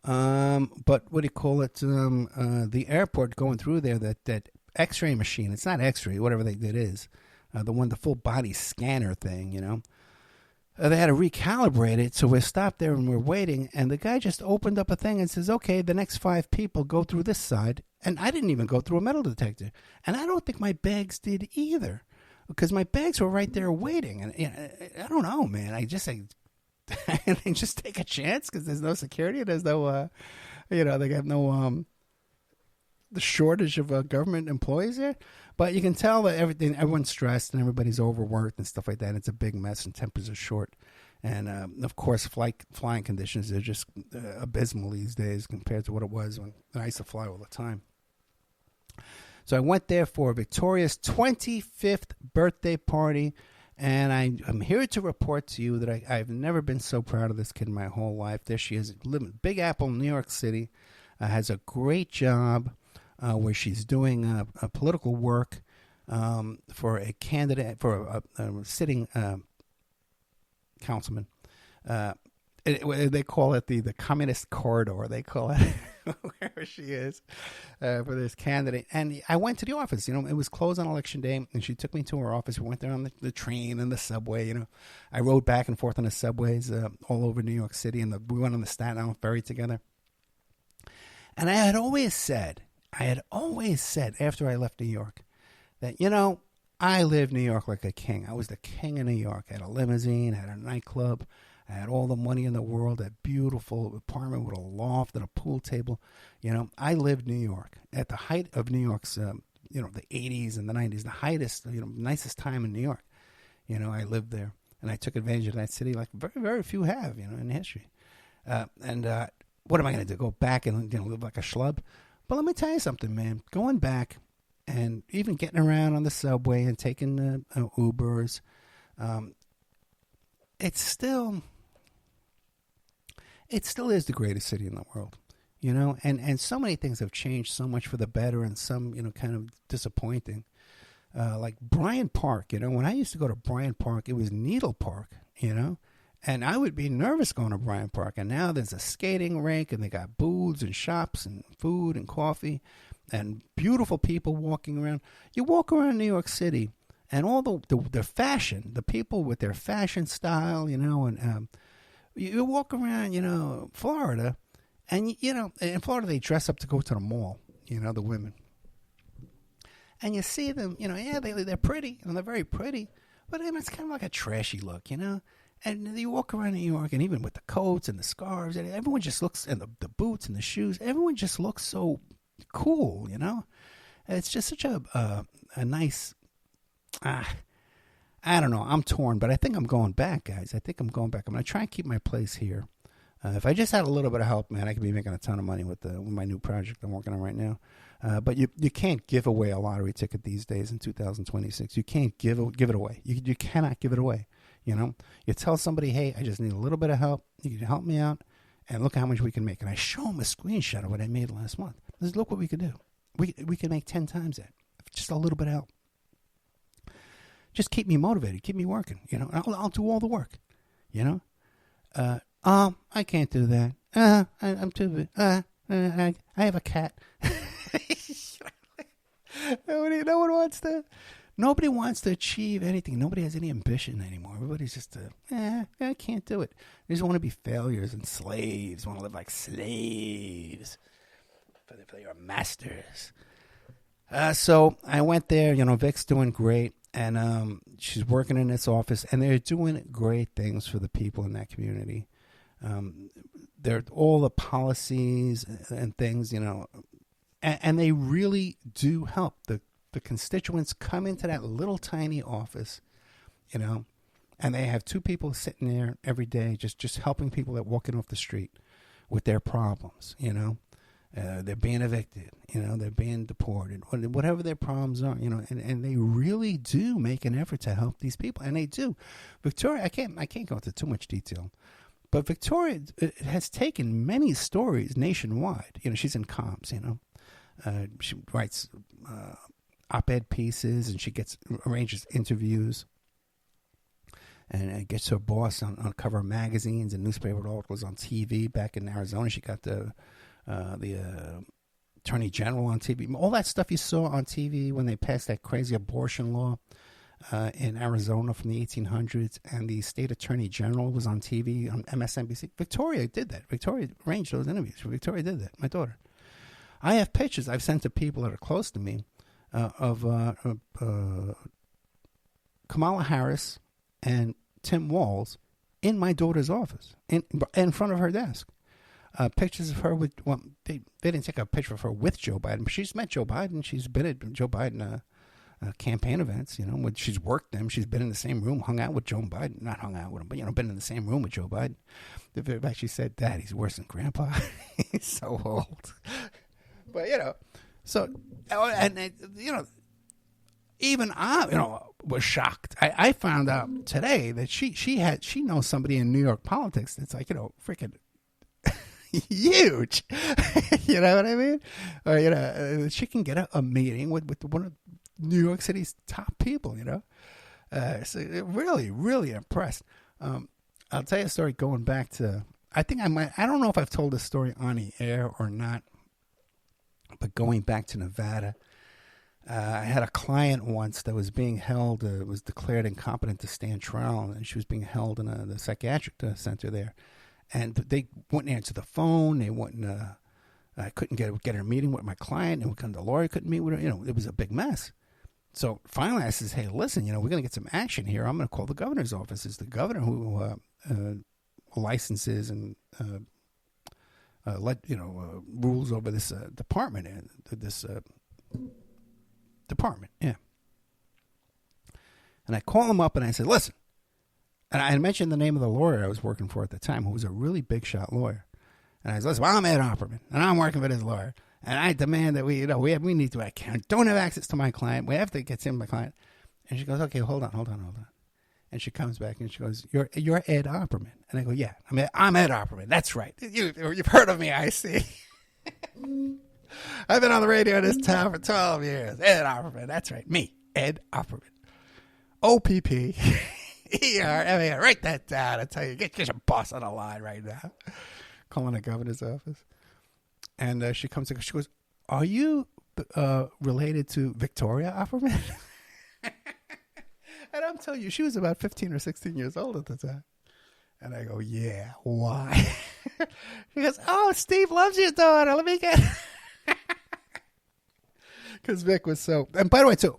But what do you call it? The airport going through there, that X-ray machine. It's not X-ray, whatever it is. The full body scanner thing. They had to recalibrate it, so we're stopped there and we're waiting. And the guy just opened up a thing and says, "Okay, the next 5 people go through this side." And I didn't even go through a metal detector, and I don't think my bags did either, because my bags were right there waiting. And I don't know, man. I just and they just take a chance because there's no security. There's no, they have no the shortage of government employees there. But you can tell that everyone's stressed and everybody's overworked and stuff like that. It's a big mess and tempers are short. And, of course, flying conditions are just abysmal these days compared to what it was when I used to fly all the time. So I went there for Victoria's 25th birthday party. And I'm here to report to you that I've never been so proud of this kid in my whole life. There she is, living in Big Apple, New York City, has a great job where she's doing political work for a candidate, for a sitting councilman. They call it the Communist Corridor, they call it, where she is for this candidate. And I went to the office. It was closed on Election Day, and she took me to her office. We went there on the train and the subway. I rode back and forth on the subways all over New York City, and we went on the Staten Island ferry together. And I had always said after I left New York that, I lived New York like a king. I was the king of New York. I had a limousine, I had a nightclub. I had all the money in the world, a beautiful apartment with a loft and a pool table. I lived New York at the height of New York's, the 80s and the 90s, the heightest, nicest time in New York. I lived there, and I took advantage of that city like very, very few have, in history. And what am I going to do? Go back and, live like a schlub? But let me tell you something, man. Going back and even getting around on the subway and taking Ubers, it still is the greatest city in the world, and so many things have changed so much for the better and some, kind of disappointing. Like Bryant Park, when I used to go to Bryant Park, it was Needle Park, and I would be nervous going to Bryant Park. And now there's a skating rink and they got booths and shops and food and coffee and beautiful people walking around. You walk around New York City and all the fashion, the people with their fashion style, and you walk around, Florida, and, in Florida they dress up to go to the mall, the women. And you see them, yeah, they're pretty, and they're very pretty, but it's kind of like a trashy look, And you walk around New York, and even with the coats and the scarves, and everyone just looks, and the boots and the shoes, everyone just looks so cool, It's just such a nice, I don't know, I'm torn, but I think I'm going back, guys. I think I'm going back. I'm going to try and keep my place here. If I just had a little bit of help, man, I could be making a ton of money with my new project I'm working on right now. But you can't give away a lottery ticket these days in 2026. You can't give it away. You cannot give it away. You tell somebody, hey, I just need a little bit of help. You can help me out, and look how much we can make. And I show them a screenshot of what I made last month. Look what we could do. We can make 10 times that. Just a little bit of help. Just keep me motivated. Keep me working. I'll do all the work. I can't do that. I'm too big. I have a cat. Nobody wants to achieve anything. Nobody has any ambition anymore. Everybody's just, I can't do it. They just want to be failures and slaves. Want to live like slaves for your masters. So I went there. Vic's doing great, and she's working in this office, and they're doing great things for the people in that community. They're all the policies and things, and they really do help. The constituents come into that little tiny office, and they have 2 people sitting there every day just helping people that walking off the street with their problems, They're being evicted, they're being deported, whatever their problems are, and they really do make an effort to help these people, and they do. Victoria, I can't go into too much detail, but Victoria has taken many stories nationwide. She's in comms, she writes op-ed pieces, and she arranges interviews, and gets her boss on cover of magazines and newspaper articles on TV. Back in Arizona, she got the Attorney General on TV. All that stuff you saw on TV when they passed that crazy abortion law in Arizona from the 1800s, and the state Attorney General was on TV on MSNBC. Victoria did that. Victoria arranged those interviews. Victoria did that, my daughter. I have pictures I've sent to people that are close to me of Kamala Harris and Tim Walz in my daughter's office, in front of her desk. Pictures of her with, they didn't take a picture of her with Joe Biden, but she's met Joe Biden. She's been at Joe Biden campaign events, when she's worked them. She's been in the same room, hung out with Joe Biden. Not hung out with him, but, been in the same room with Joe Biden. They've actually said, Dad, he's worse than Grandpa. He's so old. But, so, and even I, was shocked. I found out today that she knows somebody in New York politics that's like, freaking huge. You know what I mean? Or, she can get a meeting with one of New York City's top people, So really, really impressed. I'll tell you a story going back to, I don't know if I've told this story on the air or not, but going back to Nevada, I had a client once that was being held, was declared incompetent to stand trial, and she was being held in the psychiatric center there. And they wouldn't answer the phone. They wouldn't. I couldn't get her a meeting with my client, and the lawyer couldn't meet with her. It was a big mess. So finally, I says, "Hey, listen, we're going to get some action here. I'm going to call the governor's office. It's the governor who licenses and rules over this department and this department." Yeah. And I call him up and I said, "Listen." And I mentioned the name of the lawyer I was working for at the time, who was a really big shot lawyer. And I said, "Listen, well, I'm Ed Opperman, and I'm working for this lawyer, and I demand that we need to. I don't have access to my client. We have to get to my client." And she goes, "Okay, hold on." And she comes back and she goes, "You're Ed Opperman." And I go, "Yeah, I'm Ed Opperman. That's right. You've heard of me, I see. I've been on the radio in this town for 12 years. Ed Opperman. That's right. Me, Ed Opperman. OPP." Write that down. I tell you, get your boss on the line right now. Calling the governor's office, and she comes. She goes, "Are you related to Victoria Opperman?" And I'm telling you, she was about 15 or 16 years old at the time. And I go, "Yeah, why?" She goes, "Oh, Steve loves your daughter. Let me get." Because Vic was so. And by the way, too,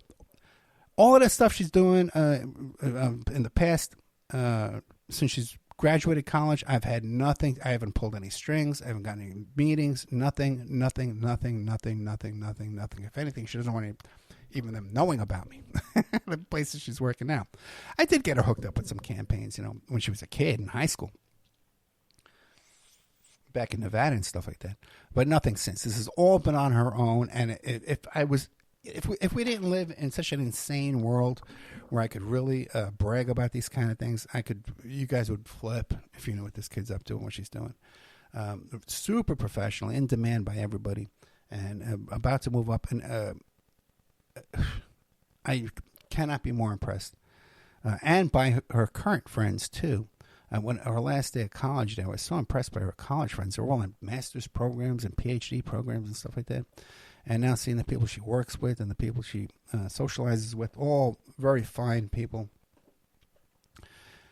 all of that stuff she's doing in the past, since she's graduated college, I've had nothing. I haven't pulled any strings. I haven't gotten any meetings. Nothing. If anything, she doesn't want even them knowing about me. The places she's working now. I did get her hooked up with some campaigns, when she was a kid in high school. Back in Nevada and stuff like that. But nothing since. This has all been on her own. And if we didn't live in such an insane world where I could really brag about these kind of things, you guys would flip if you knew what this kid's up to and what she's doing. Super professional, in demand by everybody, and about to move up. And I cannot be more impressed. And by her current friends, too. When our last day of college, I was so impressed by her college friends. They're all in master's programs and PhD programs and stuff like that. And now seeing the people she works with and the people she socializes with, all very fine people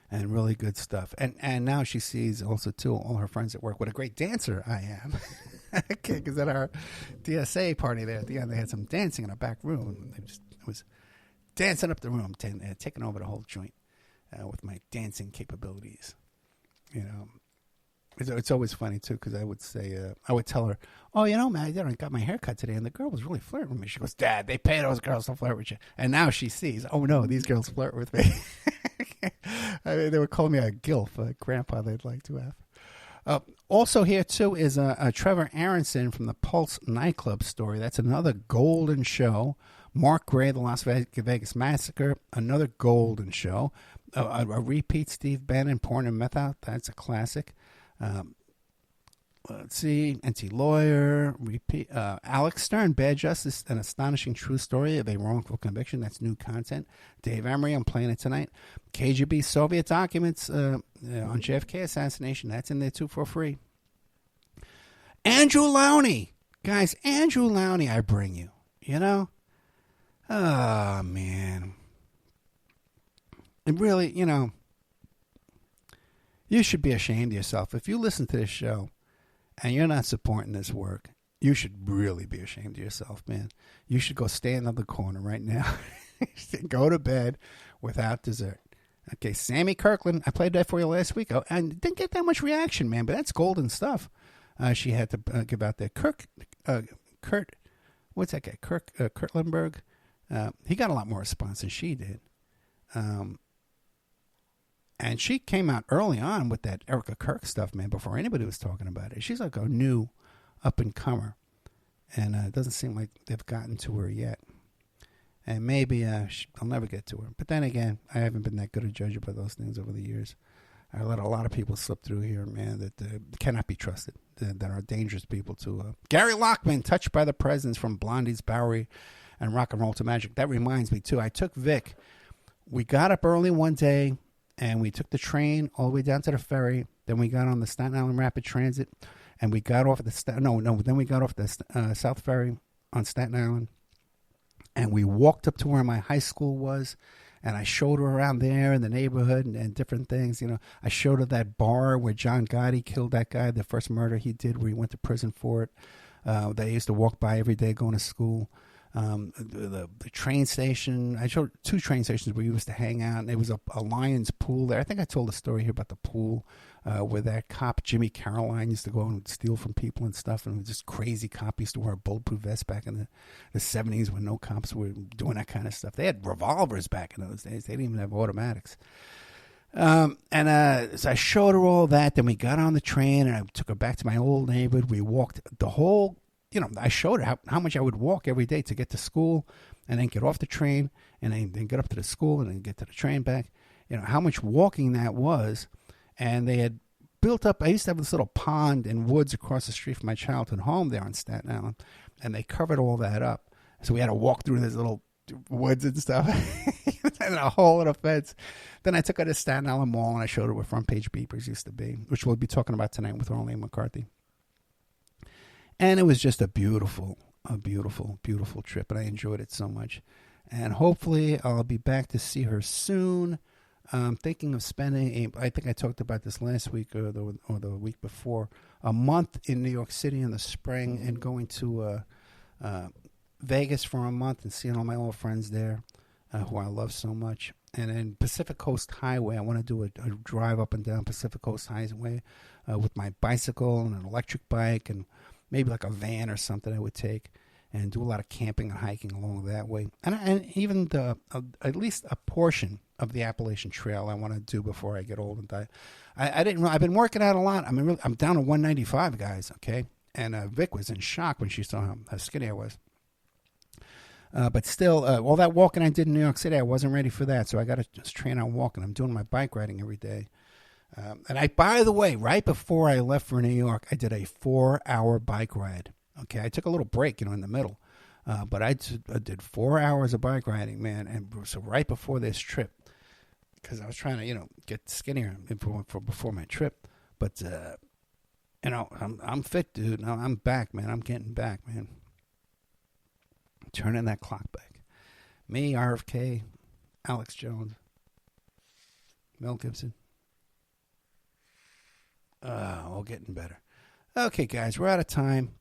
and really good stuff. And now she sees also, too, all her friends at work. What a great dancer I am. Because at our DSA party there at the end, they had some dancing in a back room. It was dancing up the room, taking over the whole joint. With my dancing capabilities, it's always funny too, because I would say, I would tell her, "Oh, man, I got my hair cut today, and the girl was really flirting with me." She goes, "Dad, they pay those girls to flirt with you." And now she sees, oh no, these girls flirt with me. They would call me a gilf, a grandpa they'd like to have. Also here too is Trevor Aronson from the Pulse nightclub story. That's another golden show. Mark Gray, the Las Vegas Massacre, another golden show. A repeat Steve Bannon, Porn and Meth Out. That's a classic. Let's see. NT Lawyer. Repeat. Alex Stern, Bad Justice, an astonishing true story of a wrongful conviction. That's new content. Dave Emery, I'm playing it tonight. KGB Soviet documents on JFK assassination. That's in there too for free. Andrew Lowney. Guys, Andrew Lowney, I bring you. Oh, man. It really, you should be ashamed of yourself. If you listen to this show and you're not supporting this work, you should really be ashamed of yourself, man. You should go stand on the corner right now. Go to bed without dessert. Okay, Sammy Kirkland, I played that for you last week. And didn't get that much reaction, man, but that's golden stuff. She had to give out that. Kurt, what's that guy? Kurt Lindbergh. He got a lot more response than she did. And she came out early on with that Erica Kirk stuff, man, before anybody was talking about it. She's like a new up-and-comer. And it doesn't seem like they've gotten to her yet. And maybe I'll never get to her. But then again, I haven't been that good a judge about those things over the years. I let a lot of people slip through here, man, that cannot be trusted, that are dangerous people to. Gary Lockman, Touched by the Presence from Blondie's Bowery and Rock and Roll to Magic. That reminds me, too. I took Vic. We got up early one day, and we took the train all the way down to the ferry. Then we got on the Staten Island Rapid Transit, and we got off at then we got off the South Ferry on Staten Island, and we walked up to where my high school was, and I showed her around there in the neighborhood and different things. I showed her that bar where John Gotti killed that guy, the first murder he did, where he went to prison for it. That I used to walk by every day going to school. The train station. I showed 2 train stations where we used to hang out, and there was a Lions pool there. I think I told a story here about the pool where that cop, Jimmy Caroline, used to go and steal from people and stuff, and it was just crazy cop. He used to wear a bulletproof vest back in the 70s when no cops were doing that kind of stuff. They had revolvers back in those days. They didn't even have automatics. So I showed her all that. Then we got on the train, and I took her back to my old neighborhood. We walked the whole... I showed her how much I would walk every day to get to school and then get off the train and then get up to the school and then get to the train back. How much walking that was. And they had built up, I used to have this little pond and woods across the street from my childhood home there on Staten Island. And they covered all that up. So we had to walk through this little woods and stuff and a hole in a fence. Then I took her to Staten Island Mall and I showed her where Front Page Beepers used to be, which we'll be talking about tonight with Orlane McCarthy. And it was just a beautiful, beautiful trip, and I enjoyed it so much. And hopefully I'll be back to see her soon. I'm thinking of spending, I think I talked about this last week or the week before, a month in New York City in the spring and going to Vegas for a month and seeing all my old friends there, who I love so much. And then Pacific Coast Highway, I want to do a drive up and down Pacific Coast Highway with my bicycle and an electric bike and maybe like a van or something I would take, and do a lot of camping and hiking along that way. And even at least a portion of the Appalachian Trail I want to do before I get old and die. I've been working out a lot. I'm down to 195, guys, okay? And Vic was in shock when she saw how skinny I was. But still, all that walking I did in New York City, I wasn't ready for that. So I got to just train on walking. I'm doing my bike riding every day. And by the way, right before I left for New York, I did a 4-hour bike ride. Okay, I took a little break, in the middle. But I did 4 hours of bike riding, man. And so right before this trip, because I was trying to, get skinnier before my trip. But, I'm fit, dude. No, I'm back, man. I'm getting back, man. Turning that clock back. Me, RFK, Alex Jones, Mel Gibson. All getting better. Okay, guys, we're out of time.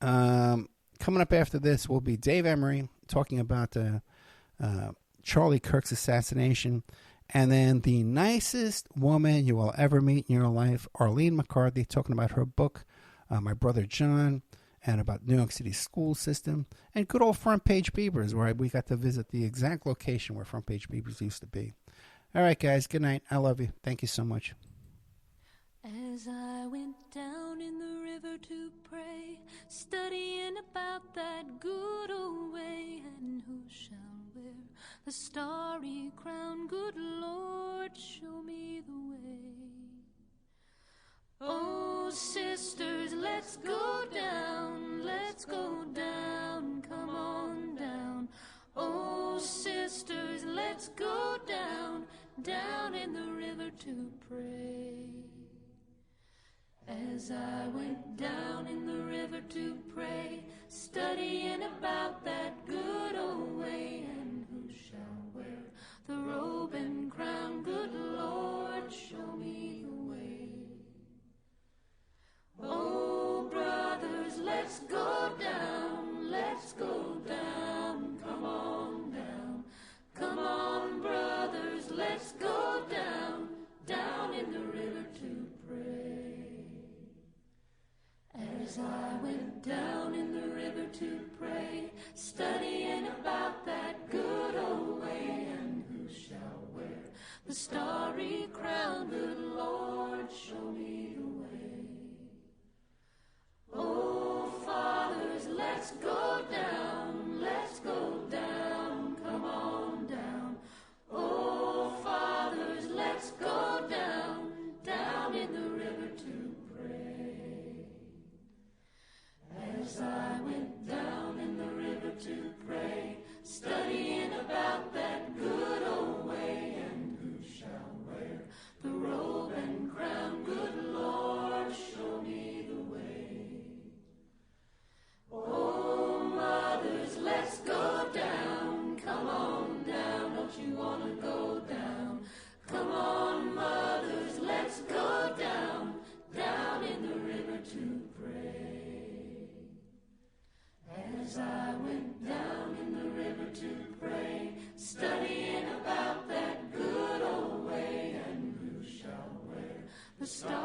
Coming up after this will be Dave Emery talking about Charlie Kirk's assassination. And then the nicest woman you will ever meet in your life, Arlene McCarthy, talking about her book, My Brother John, and about New York City's school system, and good old Front Page Beavers, where we got to visit the exact location where Front Page Beavers used to be. All right, guys, good night. I love you. Thank you so much. As I went down in the river to pray, studying about that good old way, and who shall wear the starry crown? Good Lord, show me the way. Oh, sisters, let's go down, come on down. Oh, sisters, let's go down, down in the river to pray. As I went down in the river to pray, studying about that good old way, and who shall wear the robe and crown? Good Lord, show me the way. Oh, brothers, let's go down, come on down. Come on, brothers, let's go down, down in the river to pray. As I went down in the river to pray, studying about that good old way, and who shall wear the starry crown? Good Lord, show me the way. Oh, fathers, let's go down, come on down. Oh, fathers, let's go down, down in the river to pray. As I went down in the river to pray, studying about that good old way, and who shall wear the robe and crown? Good Lord, show me the way. Oh, mothers, let's go down, come on down, don't you want to go down? Come on, mothers, let's go down, down in the river to pray. As I went down in the river to pray, studying about that good old way, and who shall wear the star?